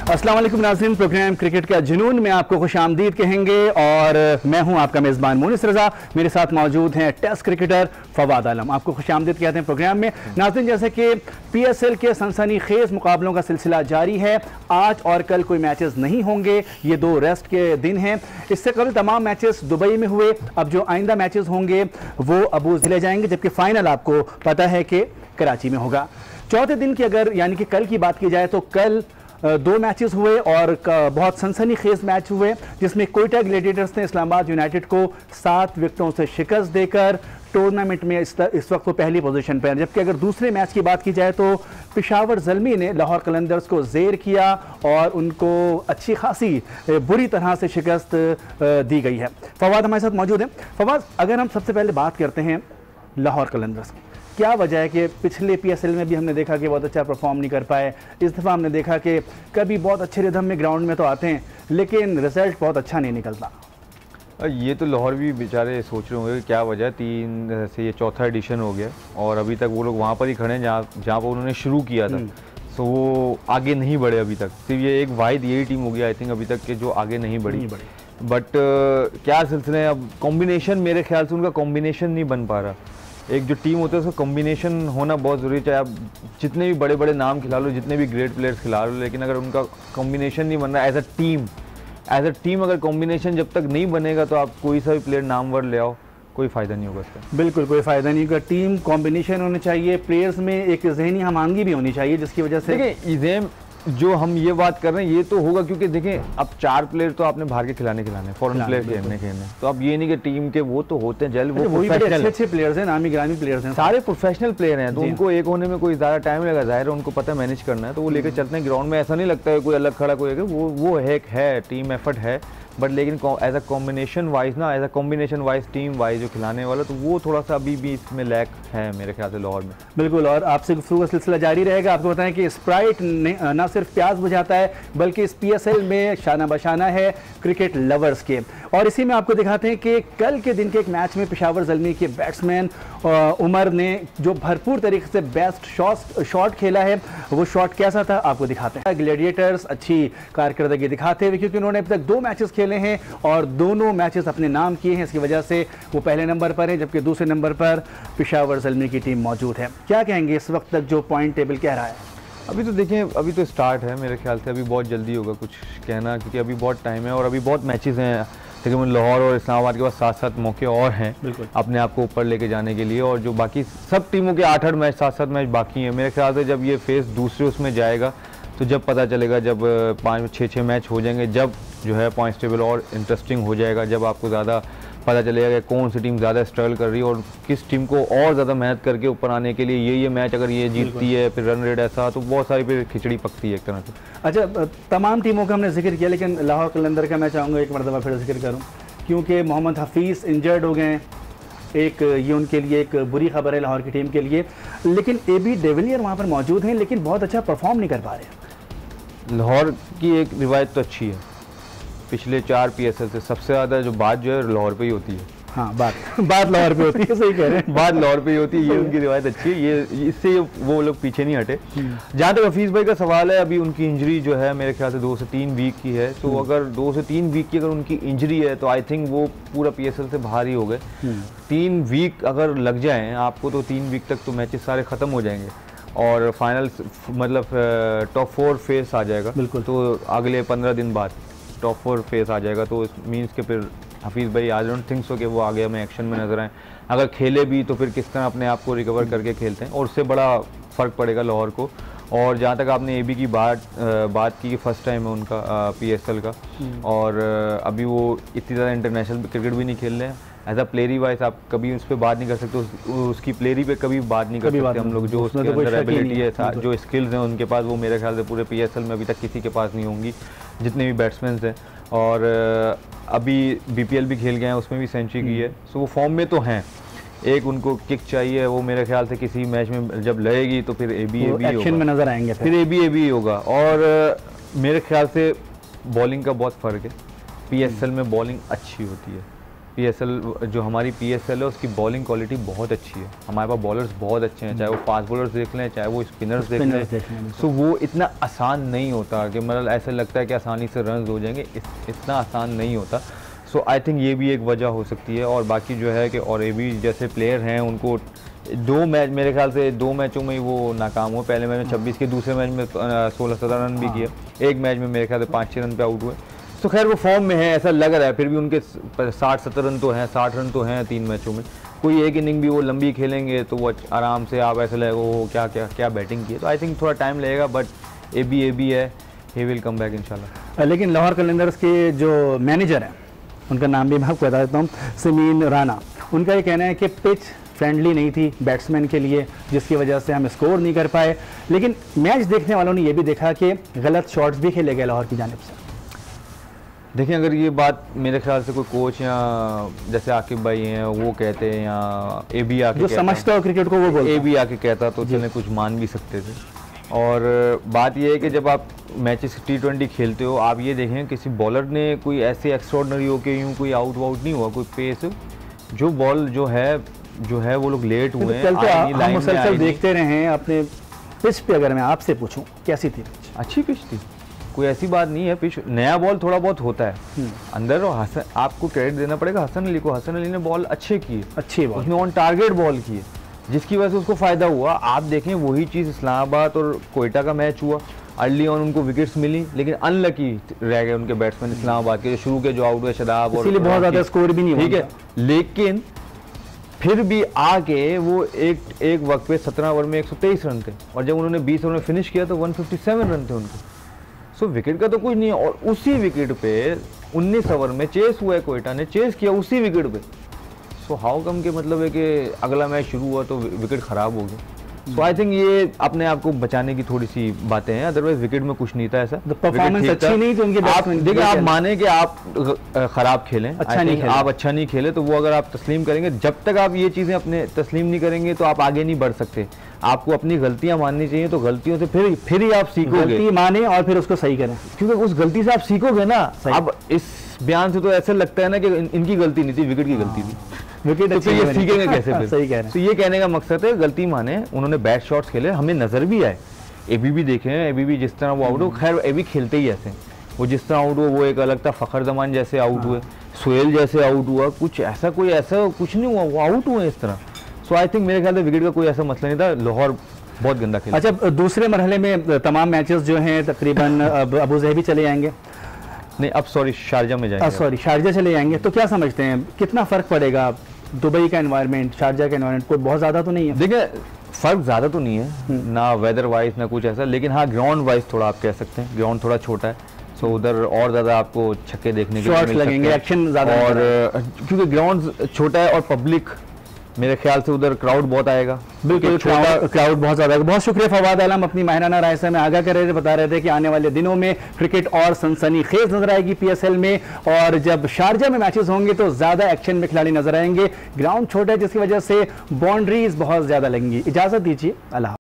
अस्सलाम वालेकुम नाज़रीन, प्रोग्राम क्रिकेट का जुनून में आपको खुशामदीद कहेंगे और मैं हूं आपका मेज़बान मोनिस रज़ा। मेरे साथ मौजूद हैं टेस्ट क्रिकेटर फवाद आलम। आपको खुशामदीद कहते हैं प्रोग्राम में। नाज़रीन, जैसे कि PSL के सनसनीखेज़ मुकाबलों का सिलसिला जारी है। आज और कल कोई मैचेस नहीं होंगे, ये दो रेस्ट के दिन हैं। इससे कबल तमाम मैचेस दुबई में हुए। अब जो आइंदा मैचेस होंगे वो अबू ज़िले जाएंगे, जबकि फाइनल आपको पता है कि कराची में होगा। चौथे दिन की अगर यानी कि कल की बात की जाए तो कल दो मैचेस हुए और बहुत सनसनीखेज मैच हुए, जिसमें कोयटा ग्लेडिएटर्स ने इस्लामाबाद यूनाइटेड को 7 विकेटों से शिकस्त देकर टूर्नामेंट में इस वक्त वो पहली पोजीशन पर है। जबकि अगर दूसरे मैच की बात की जाए तो पेशावर ज़ल्मी ने लाहौर कलंदर्स को ज़ेर किया और उनको अच्छी खासी बुरी तरह से शिकस्त दी गई है। फवाद हमारे साथ मौजूद है। फवाद, अगर हम सबसे पहले बात करते हैं लाहौर कलंदर्स की, क्या वजह है कि पिछले PSL में भी हमने देखा कि बहुत अच्छा परफॉर्म नहीं कर पाए। इस दफ़ा हमने देखा कि कभी बहुत अच्छे रिदम में ग्राउंड में तो आते हैं लेकिन रिजल्ट बहुत अच्छा नहीं निकलता। ये तो लाहौर भी बेचारे सोच रहे होंगे कि क्या वजह, 3 से ये चौथा एडिशन हो गया और अभी तक वो लोग वहाँ पर ही खड़े हैं जहाँ पर उन्होंने शुरू किया था। तो वो आगे नहीं बढ़े अभी तक। सिर्फ ये एक वाहिद यही टीम हो गया आई थिंक अभी तक के जो आगे नहीं बढ़ी। बट क्या सिलसिले हैं, अब कॉम्बिनेशन मेरे ख्याल से उनका कॉम्बिनेशन नहीं बन पा रहा। एक जो टीम होता है उसका कॉम्बिनेशन होना बहुत ज़रूरी है। चाहे आप जितने भी बड़े बड़े नाम खिला लो, जितने भी ग्रेट प्लेयर्स खिला लो, लेकिन अगर उनका कॉम्बिनेशन नहीं बन रहा एज अ टीम अगर कॉम्बिनेशन जब तक नहीं बनेगा तो आप कोई सा भी प्लेयर नामवर ले आओ, कोई फ़ायदा नहीं होगा इसका। बिल्कुल कोई फ़ायदा नहीं होगा। टीम कॉम्बिनेशन होनी चाहिए, प्लेयर्स में एक जहनी हमआंगी भी होनी चाहिए, जिसकी वजह से देखिए इज़ेम जो हम ये बात कर रहे हैं ये तो होगा क्योंकि देखें अब 4 प्लेयर तो आपने बाहर के खिलाने फॉरेन प्लेयर खेलने तो अब ये नहीं कि टीम के वो तो होते हैं जल वो अच्छे प्लेयर्स हैं, नामी ग्रामी प्लेयर्स हैं, सारे प्रोफेशनल प्लेयर हैं, तो उनको एक होने में कोई ज़्यादा टाइम लगा, जाहिर है उनको पता है मैनेज करना है, तो वो लेकर चलते हैं ग्राउंड में। ऐसा नहीं लगता है कोई अलग खड़ा कोई वो है टीम एफर्ट है, बट लेकिन as a combination wise team wise जो खिलाने वाला तो वो थोड़ा सा अभी भी इसमें लैक है मेरे ख्याल से लाहौर में। बिल्कुल, और आपसे गुफ्तगू का सिलसिला जारी रहेगा। आपको बताएं कि स्प्राइट न सिर्फ प्याज बुझाता है बल्कि इस PSL में शाना बशाना है क्रिकेट लवर्स के। और इसी में आपको दिखाते हैं कि कल के दिन के एक मैच में पेशावर ज़ल्मी के बैट्समैन उमर ने जो भरपूर तरीके से बेस्ट शॉट खेला है, वो शॉट कैसा था आपको दिखाते हैं। ग्लेडिएटर्स अच्छी कारकर्दगी दिखाते हुए, क्योंकि उन्होंने अब तक 2 मैचेस खेले हैं और दोनों मैचेस अपने नाम किए हैं, इसकी वजह से वो पहले नंबर पर है, जबकि दूसरे नंबर पर पेशावर ज़ल्मी की टीम मौजूद है। क्या कहेंगे इस वक्त तक जो पॉइंट टेबल कह रहा है? अभी तो देखें, अभी तो स्टार्ट है मेरे ख्याल से, अभी बहुत जल्दी होगा कुछ कहना, क्योंकि अभी बहुत टाइम है और अभी बहुत मैचेस हैं। तकरीबन लाहौर और इस्लामाबाद के पास 7-7 मौके और हैं अपने आप को ऊपर लेके जाने के लिए, और जो बाकी सब टीमों के 8-8 मैच 7-7 मैच बाकी हैं। मेरे ख्याल से जब ये फेस दूसरे उसमें जाएगा तो जब पता चलेगा, जब 5-6 मैच हो जाएंगे, जब जो है पॉइंट्स टेबल और इंटरेस्टिंग हो जाएगा, जब आपको ज़्यादा पता चलेगा कि कौन सी टीम ज़्यादा स्ट्रगल कर रही है और किस टीम को और ज़्यादा मेहनत करके ऊपर आने के लिए ये मैच अगर ये जीतती है, फिर रन रेट ऐसा, तो बहुत सारी फिर खिचड़ी पकती है एक तरह से। अच्छा, तमाम टीमों का हमने जिक्र किया, लेकिन लाहौर कलंदर का मैं चाहूँगा एक मरतबा फिर जिक्र करूँ, क्योंकि मोहम्मद हफीज़ इंजर्ड हो गए। एक ये उनके लिए एक बुरी खबर है लाहौर की टीम के लिए, लेकिन AB डिविलियर वहाँ पर मौजूद हैं लेकिन बहुत अच्छा परफॉर्म नहीं कर पा रहे। लाहौर की एक रिवायत तो अच्छी है, पिछले 4 PSL से सबसे ज़्यादा जो बात जो है लाहौर पे ही होती है। हाँ, बात लाहौर पे होती है, सही कह रहे हैं, बात लाहौर पे ही होती है, ये उनकी रिवायत अच्छी है, ये इससे वो लोग पीछे नहीं हटे। जहाँ तक हफीज़ भाई का सवाल है, अभी उनकी इंजरी जो है मेरे ख्याल से 2 से 3 वीक की है, तो अगर 2 से 3 वीक की अगर उनकी इंजरी है तो आई थिंक वो पूरा PSL से बाहर ही हो गए। 3 वीक अगर लग जाएँ आपको तो 3 वीक तक तो मैचेस सारे ख़त्म हो जाएंगे और फाइनल मतलब टॉप 4 फेस आ जाएगा। बिल्कुल, तो अगले 15 दिन बाद टॉप 4 फेस आ जाएगा, तो मीन्स के फिर हफीज़ भाई आई डोंट थिंक सो कि वो आगे हमें एक्शन में नजर आए। अगर खेले भी तो फिर किस तरह अपने आप को रिकवर करके खेलते हैं, और उससे बड़ा फ़र्क पड़ेगा लाहौर को। और जहाँ तक आपने AB की बात की कि फर्स्ट टाइम है उनका PSL का, और अभी वो इतनी ज़्यादा इंटरनेशनल क्रिकेट भी नहीं खेल रहे हैं। एज अ प्लेयरी वाइज आप कभी उस पर बात नहीं कर सकते, उसकी प्लेयरी पे कभी बात नहीं कर सकते हम लोग। जो उसके अंदर एबिलिटी है, जो स्किल्स हैं उनके पास, वो मेरे ख्याल से पूरे PSL में अभी तक किसी के पास नहीं होंगी, जितने भी बैट्समैन हैं। और अभी BPL भी खेल गए हैं, उसमें भी सेंचुरी की है, सो वो फॉर्म में तो हैं। एक उनको किक चाहिए, वो मेरे ख्याल से किसी मैच में जब लगेगी तो फिर AB एक्शन में नजर आएंगे, फिर AB होगा। और मेरे ख्याल से बॉलिंग का बहुत फ़र्क है, PSL में बॉलिंग अच्छी होती है PSL जो हमारी PSL है उसकी बॉलिंग क्वालिटी बहुत अच्छी है। हमारे पास बॉलर्स बहुत अच्छे हैं, चाहे वो फास्ट बॉलर्स देख लें चाहे वो स्पिनर्स देख लें। सो वो इतना आसान नहीं होता कि मतलब ऐसा लगता है कि आसानी से रन हो जाएंगे, इतना आसान नहीं होता। सो आई थिंक ये भी एक वजह हो सकती है। और बाकी जो है कि और भी जैसे प्लेयर हैं उनको 2 मैच मेरे ख्याल से 2 मैचों में ही वो नाकाम हुए। पहले मैच में 26 के, दूसरे मैच में 16-17 रन भी किए, एक मैच में मेरे ख्याल से 5-6 रन पे आउट हुए। तो खैर वो फॉर्म में है ऐसा लग रहा है, फिर भी उनके 60-70 रन तो हैं, 60 रन तो हैं 3 मैचों में। कोई एक इनिंग भी वो लंबी खेलेंगे तो वो आराम से आप ऐसा लगेगा वो क्या बैटिंग की है। तो आई थिंक थोड़ा टाइम लगेगा, बट ए बी है, ही विल कम बैक इंशाल्लाह। लेकिन लाहौर कलंदर्स के जो मैनेजर हैं, उनका नाम भी मैं आपको बता देता हूँ, समीन राना, उनका ये कहना है कि पिच फ्रेंडली नहीं थी बैट्समैन के लिए, जिसकी वजह से हम स्कोर नहीं कर पाए। लेकिन मैच देखने वालों ने ये भी देखा कि गलत शॉट्स भी खेले गए लाहौर की जानिब से। देखिए, अगर ये बात मेरे ख्याल से कोई कोच या जैसे आकिब भाई हैं वो कहते हैं, या ए बी आके जो समझता हो क्रिकेट को वो बोलता, ए बी आके कहता तो चले कुछ मान भी सकते थे। और बात ये है कि जब आप मैचेस T20 खेलते हो, आप ये देखें किसी बॉलर ने कोई ऐसे एक्स्ट्रॉर्डनरी हो के यूँ कोई आउट नहीं हुआ, कोई पेस जो बॉल जो है वो लोग लेट हुए हैं। तो हम मुसलसल देखते रहे हैं। अपने पिच पे अगर मैं आपसे पूछूं कैसी थी? अच्छी पिच थी, कोई ऐसी बात नहीं है। पिच नया बॉल थोड़ा बहुत होता है अंदर, और आपको क्रेडिट देना पड़ेगा हसन अली को। हसन अली ने बॉल अच्छे किए, अच्छी बॉल, उसने ऑन टारगेट बॉल किए, जिसकी वजह से उसको फ़ायदा हुआ। आप देखें वही चीज़ इस्लामाबाद और कोयटा का मैच हुआ, अर्ली ऑन उनको विकेट्स मिली, लेकिन अनलकी रह गए उनके बैट्समैन इस्लामाबाद के, शुरू के जो आउट हुए शादाब, और इसलिए बहुत ज़्यादा स्कोर भी नहीं हुआ। ठीक है, लेकिन फिर भी आके वो एक वक्त पे 17 ओवर में 123 रन थे, और जब उन्होंने 20 ओवर में फिनिश किया तो 157 रन थे उनके। सो विकेट का तो कुछ नहीं है। और उसी विकेट पे 19 ओवर में चेस हुआ है, कोयटा ने चेस किया उसी विकेट पे। सो हाउ कम के मतलब है कि अगला मैच शुरू हुआ तो विकेट ख़राब हो गया। सो आई थिंक ये अपने आप को बचाने की थोड़ी सी बातें हैं, अदरवाइज विकेट में कुछ नहीं था ऐसा। परफॉर्मेंस अच्छी नहीं थी उनकी। देखिए, आप माने कि आप खराब खेलें, अच्छा नहीं खेले, आप अच्छा नहीं खेले, तो वो अगर आप तस्लीम करेंगे, जब तक आप ये चीज़ें अपने तस्लीम नहीं करेंगे तो आप आगे नहीं बढ़ सकते। आपको अपनी गलतियां माननी चाहिए, तो गलतियों से फिर ही आप सीखोगे। गलती माने और फिर उसको सही करें, क्योंकि उस गलती से आप सीखोगे ना। अब इस बयान से तो ऐसा लगता है ना कि इनकी गलती नहीं थी, विकेट की गलती थी। विकेट तो ये सीखेंगे कैसे फिर? सही कह रहे हैं। तो ये कहने का मकसद है गलती माने, उन्होंने बैड शॉट्स खेले, हमें नजर भी आए। एबी देखें, एबी जिस तरह वो आउट हो, खैर एबी खेलते ही ऐसे, वो जिस तरह आउट हुआ वो एक अलग था। फ़खर जमान जैसे आउट हुए, सोहेल जैसे आउट हुआ, कुछ ऐसा कुछ नहीं हुआ, वो आउट हुए इस तरह। सो आई थिंक मेरे ख्याल से विकेट का कोई ऐसा मसला नहीं था। लाहौर बहुत गंदा खेला। अच्छा, दूसरे मरहले में तमाम मैचेस जो हैं तकरीबन अबू ज़हबी चले जाएंगे, नहीं अब सॉरी शारजा में जाएंगे, सॉरी शारजा चले जाएंगे। तो क्या समझते हैं कितना फ़र्क पड़ेगा? दुबई का एनवायरनमेंट, शारजा का एनवायरनमेंट कोई बहुत ज़्यादा तो नहीं है? देखिए, फ़र्क ज़्यादा तो नहीं है ना, वेदर वाइज ना कुछ ऐसा, लेकिन हाँ ग्राउंड वाइज थोड़ा आप कह सकते हैं, ग्राउंड थोड़ा छोटा है। सो उधर और ज़्यादा आपको छक्के देखने के शॉट्स लगेंगे, एक्शन ज़्यादा, और क्योंकि ग्राउंड छोटा है और पब्लिक मेरे ख्याल से उधर क्राउड बहुत आएगा। बिल्कुल, क्राउड बहुत ज़्यादा है। बहुत शुक्रिया फवाद आलम, अपनी माहिराना राय से हमें आगाह कर रहे थे, बता रहे थे कि आने वाले दिनों में क्रिकेट और सनसनीखेज नजर आएगी PSL में, और जब शारजा में मैचेस होंगे तो ज़्यादा एक्शन में खिलाड़ी नजर आएंगे। ग्राउंड छोटा है जिसकी वजह से बाउंड्रीज बहुत ज़्यादा लगेंगी। इजाज़त दीजिए, अल्लाह।